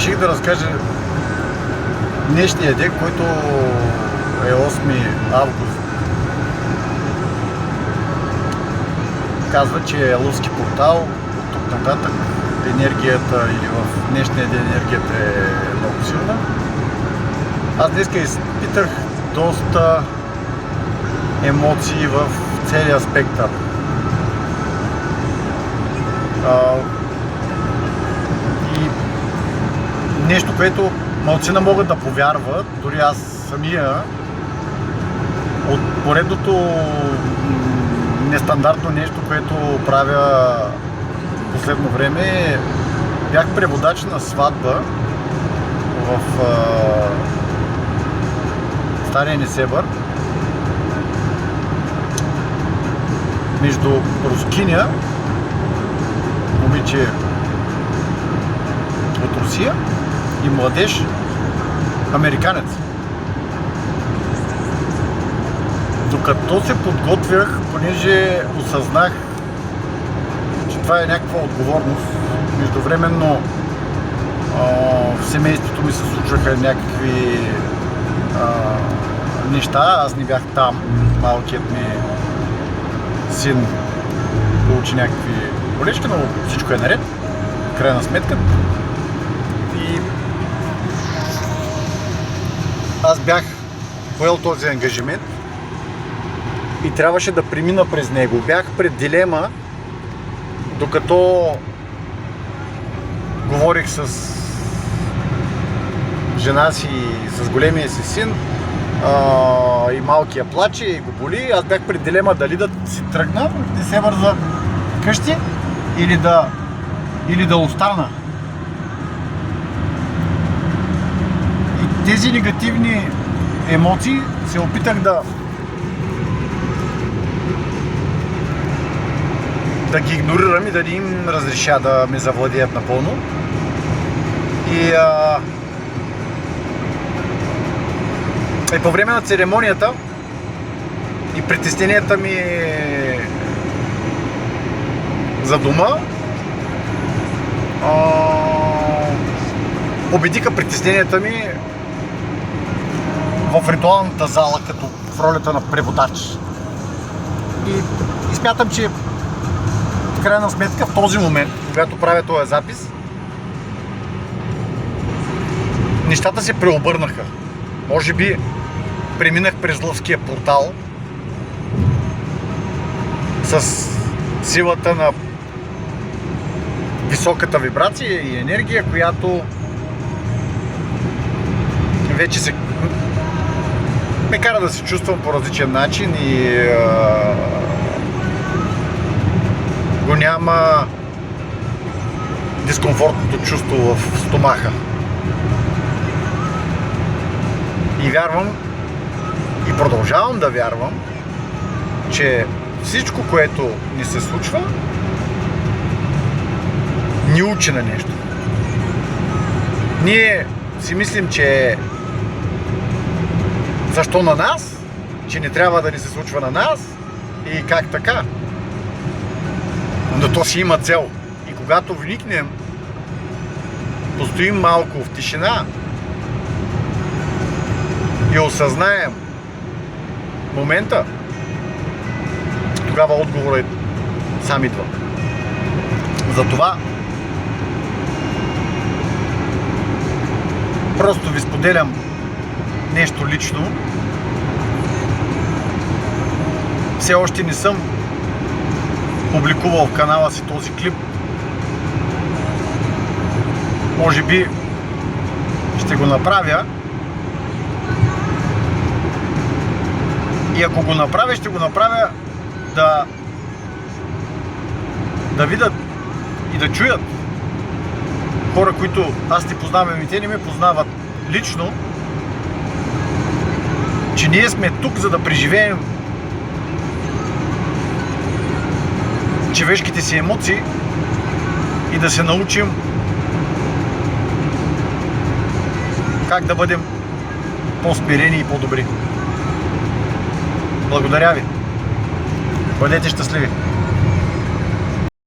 реших да разкажа днешния ден, който е 8 август. Казва, че е лъвски портал. От тук нататък енергията или в днешния ден енергията е много силна. Аз днеска изпитах доста емоции в целия спектър. И нещо, което малцина могат да повярват, дори аз самия, от поредното нестандартно нещо, което правя последно време, бях преводач на сватба в Стария Несебър между рускиня, момиче от Русия, и младеж американец. Докато се подготвях, понеже осъзнах, че това е някаква отговорност, междувременно в семейството ми се случваха някакви неща, аз не бях там, малкият ми син получи някакви болечки, но всичко е наред, в крайна сметка. И аз бях поел този ангажимент и трябваше да премина през него. Бях пред дилема, докато говорих с жена си и с големия си син, и малкия плаче и го боли. Аз бях пред дилема дали да си тръгна, да се върза къщи или да остана. И тези негативни емоции се опитах да ги игнорирам и да не им разреша да ме завладеят напълно. И по време на церемонията и притесненията ми за дома победиха притесненията ми в ритуалната зала, като в ролята на преводач. И смятам, че в крайна сметка в този момент, когато правя този запис, нещата се преобърнаха. Може би преминах през лъвския портал с силата на високата вибрация и енергия, която вече ме кара да се чувствам по различен начин и го няма дискомфортното чувство в стомаха. И вярвам, и продължавам да вярвам, че всичко, което ни се случва, ни учи на нещо. Ние си мислим, че защо на нас, че не трябва да ни се случва на нас и как така. Но то си има цел. И когато вникнем, постоим малко в тишина и осъзнаем момента, тогава отговорът сам идва. Затова просто ви споделям нещо лично. Все още не съм публикувал в канала си този клип. Може би ще го направя. И ако го направя, ще го направя да видят и да чуят хора, които аз не познавам и те не ме познават лично, че ние сме тук, за да преживеем човешките си емоции и да се научим как да бъдем по-смирени и по-добри. Благодаря ви! Бъдете щастливи!